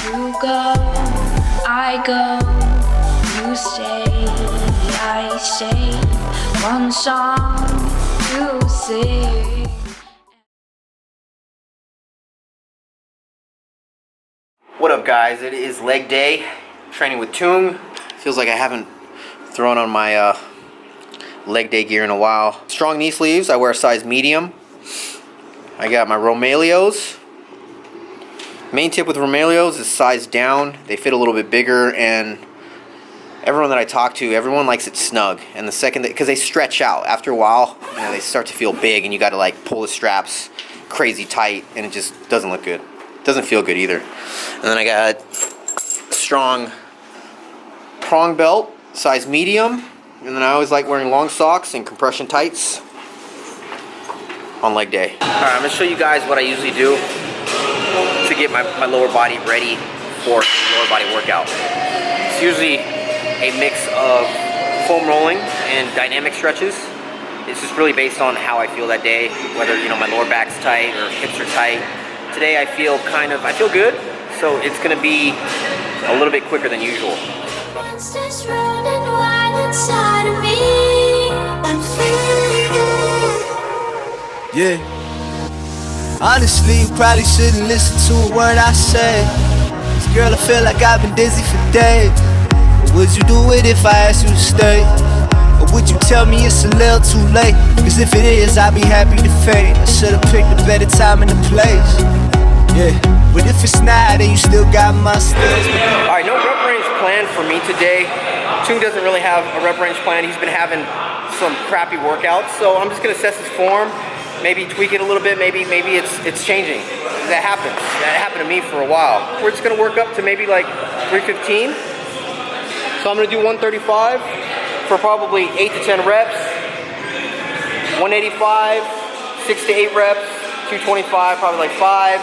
You go, I go, you stay, I stay. One song to sing. What up, guys? It is leg day. Training with Tung. Feels like I haven't thrown on my leg day gear in a while. Strong knee sleeves. I wear a size medium. I got my Romaleos. Main tip with Romaleos is size down. They fit a little bit bigger, and everyone that I talk to, everyone likes it snug. And the second, because they stretch out after a while, you know, they start to feel big, and you got to like pull the straps crazy tight, and it just doesn't look good. Doesn't feel good either. And then I got a strong prong belt, size medium. And then I always like wearing long socks and compression tights on leg day. All right, I'm gonna show you guys what I usually do to get my lower body ready for lower body workout. It's usually a mix of foam rolling and dynamic stretches. It's just really based on how I feel that day, whether, you know, my lower back's tight or hips are tight. Today I feel good, so it's gonna be a little bit quicker than usual. Yeah. Honestly, you probably shouldn't listen to a word I say. 'Cause girl, I feel like I've been dizzy for days. But would you do it if I asked you to stay? Or would you tell me it's a little too late? 'Cause if it is, I'd be happy to fade. I should've picked a better time and a place. Yeah, but if it's not, then you still got my steps. Alright, no rep range plan for me today. Tung doesn't really have a rep range plan. He's been having some crappy workouts, so I'm just gonna assess his form. Maybe tweak it a little bit, maybe it's changing. That happens. That happened to me for a while. We're just gonna work up to maybe like 315. So I'm gonna do 135 for probably 8 to 10 reps. 185, 6 to 8 reps. 225, probably like 5.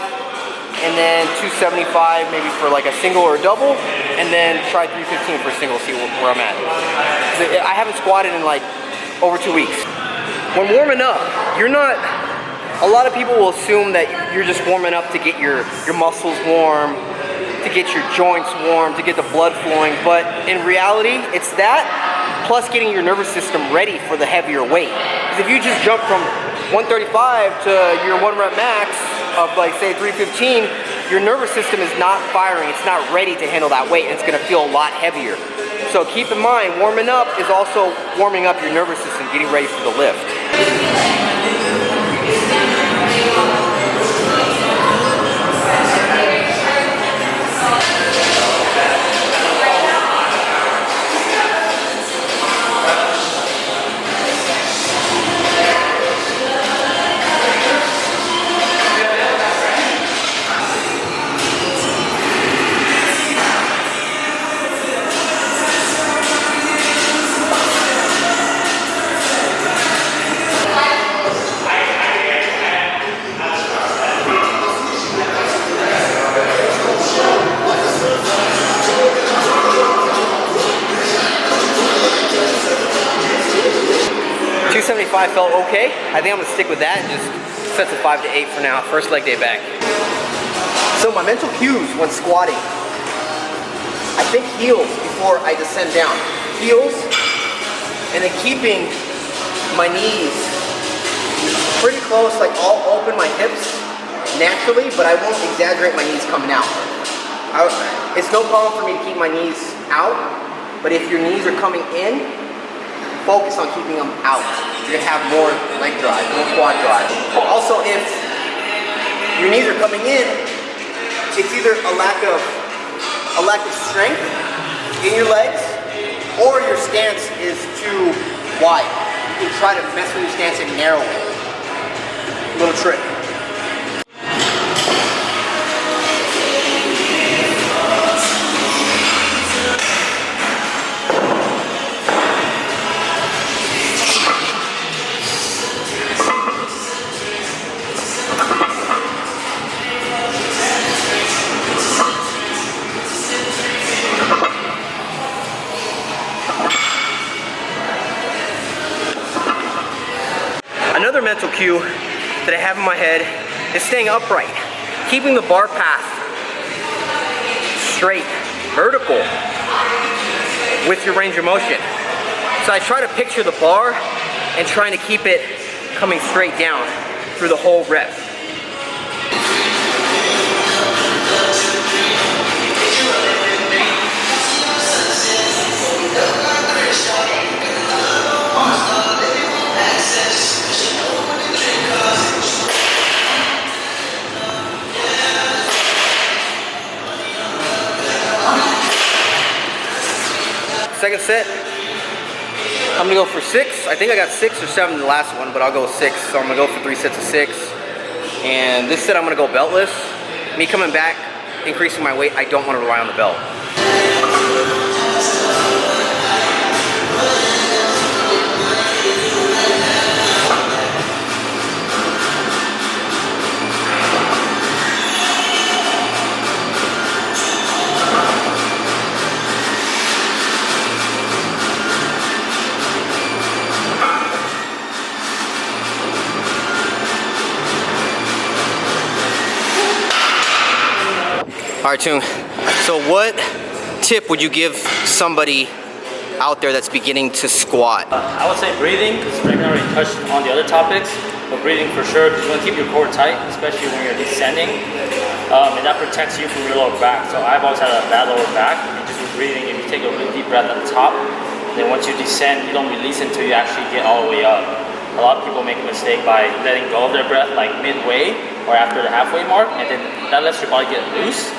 And then 275 maybe for like a single or a double. And then try 315 for a single, see where I'm at. I haven't squatted in like over 2 weeks. When warming up, a lot of people will assume that you're just warming up to get your muscles warm, to get your joints warm, to get the blood flowing, but in reality, it's that plus getting your nervous system ready for the heavier weight. Because if you just jump from 135 to your 1 rep max of like say 315, your nervous system is not firing, it's not ready to handle that weight, and it's gonna feel a lot heavier. So keep in mind, warming up is also warming up your nervous system, getting ready for the lift. I felt okay. I think I'm gonna stick with that and just set to 5 to 8 for now. First leg day back. So my mental cues when squatting, I think heels before I descend down. Heels, and then keeping my knees pretty close, like I'll open my hips naturally, but I won't exaggerate my knees coming out. It's no problem for me to keep my knees out, but if your knees are coming in, focus on keeping them out. You're gonna have more leg drive, more quad drive. Also, if your knees are coming in, it's either a lack of strength in your legs, or your stance is too wide. You can try to mess with your stance and narrow it. Little trick. Another mental cue that I have in my head is staying upright, keeping the bar path straight, vertical with your range of motion. So I try to picture the bar and trying to keep it coming straight down through the whole rep. Second set, I'm gonna go for 6. I think I got 6 or 7 in the last one, but I'll go 6. So I'm gonna go for 3 sets of 6. And this set I'm gonna go beltless. Me coming back, increasing my weight, I don't wanna rely on the belt. All right, Tung, so what tip would you give somebody out there that's beginning to squat? I would say breathing, because Raymond already touched on the other topics, but breathing for sure, because you want to keep your core tight, especially when you're descending, and that protects you from your lower back. So I've always had a bad lower back, and just with breathing, if you take a really deep breath at the top, then once you descend, you don't release until you actually get all the way up. A lot of people make a mistake by letting go of their breath like midway or after the halfway mark, and then that lets your body get loose,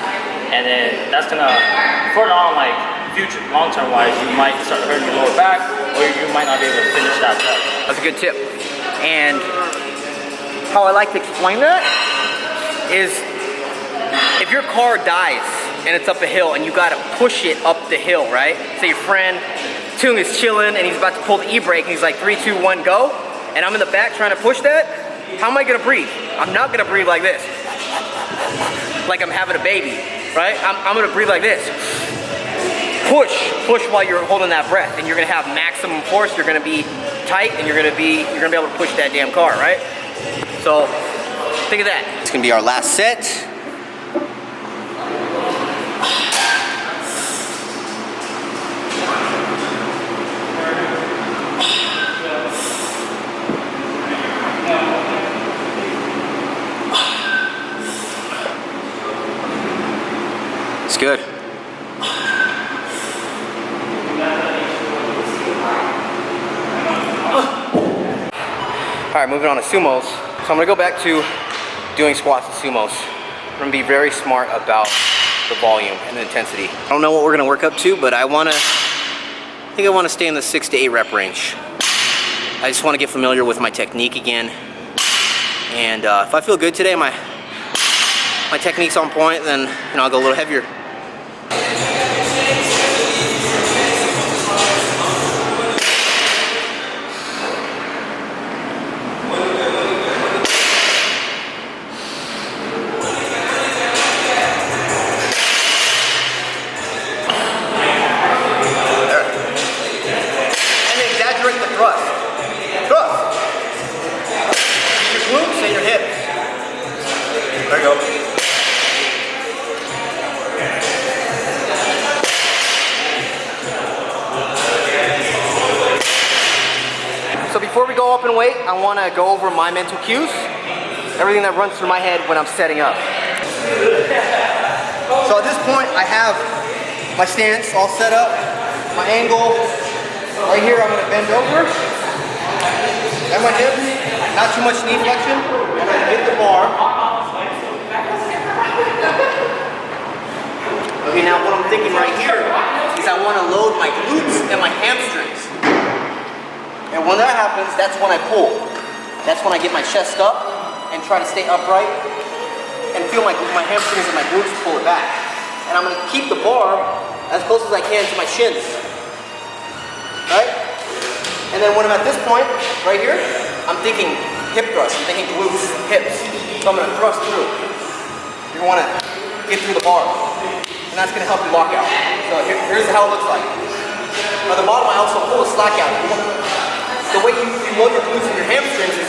and then that's gonna, further on, like future, long-term wise, you might start hurting your lower back, or you might not be able to finish that rep. That's a good tip. And how I like to explain that is if your car dies and it's up a hill and you gotta push it up the hill, right? Say your friend, Tung is chilling and he's about to pull the e-brake and he's like 3, 2, 1, go. And I'm in the back trying to push that. How am I gonna breathe? I'm not gonna breathe like this. Like I'm having a baby, right? I'm gonna breathe like this. Push while you're holding that breath, and you're gonna have maximum force. You're gonna be tight, and you're gonna be able to push that damn car, right? So think of that. It's gonna be our last set. It's good. All right, moving on to sumos. So I'm gonna go back to doing squats and sumos. I'm gonna be very smart about the volume and the intensity. I don't know what we're gonna work up to, but I think I wanna stay in the 6 to 8 rep range. I just wanna get familiar with my technique again. And if I feel good today, my technique's on point, then I'll go a little heavier. So before we go up in weight, I want to go over my mental cues, everything that runs through my head when I'm setting up. So at this point, I have my stance all set up, my angle. Right here, I'm going to bend over, and my hips, not too much knee flexion. I'm going to hit the bar. Okay, now what I'm thinking right here is I want to load my glutes and my hamstrings. And when that happens, that's when I pull. That's when I get my chest up and try to stay upright and feel my hamstrings and my glutes pull it back. And I'm gonna keep the bar as close as I can to my shins. Right? And then when I'm at this point, right here, I'm thinking hip thrust, I'm thinking glutes, hips. So I'm gonna thrust through. You're gonna wanna get through the bar. And that's gonna help you lock out. So here's how it looks like. At the bottom, I also pull a slack out. The way you load your glutes and your hamstrings is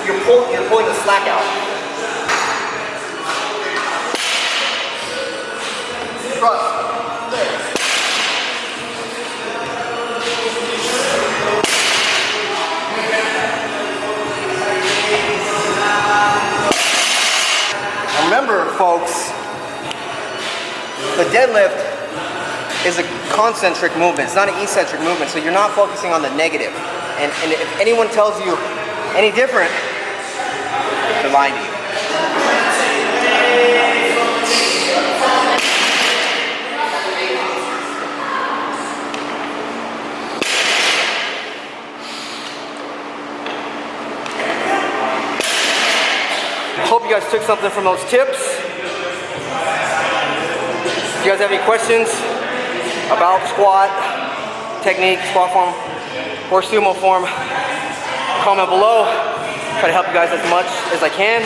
you're pulling the slack out. Thrust. Remember, folks, the deadlift is a concentric movement. It's not an eccentric movement, so you're not focusing on the negative. And if anyone tells you any different, they're lying to you. Hope you guys took something from those tips. If you guys have any questions about squat technique, squat form, or sumo form, comment below. Try to help you guys as much as I can.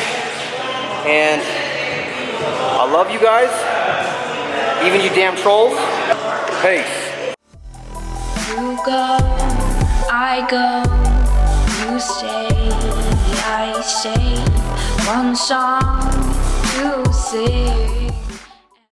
And I love you guys, even you damn trolls. Peace. You go, I go, you stay, I stay. One song to sing.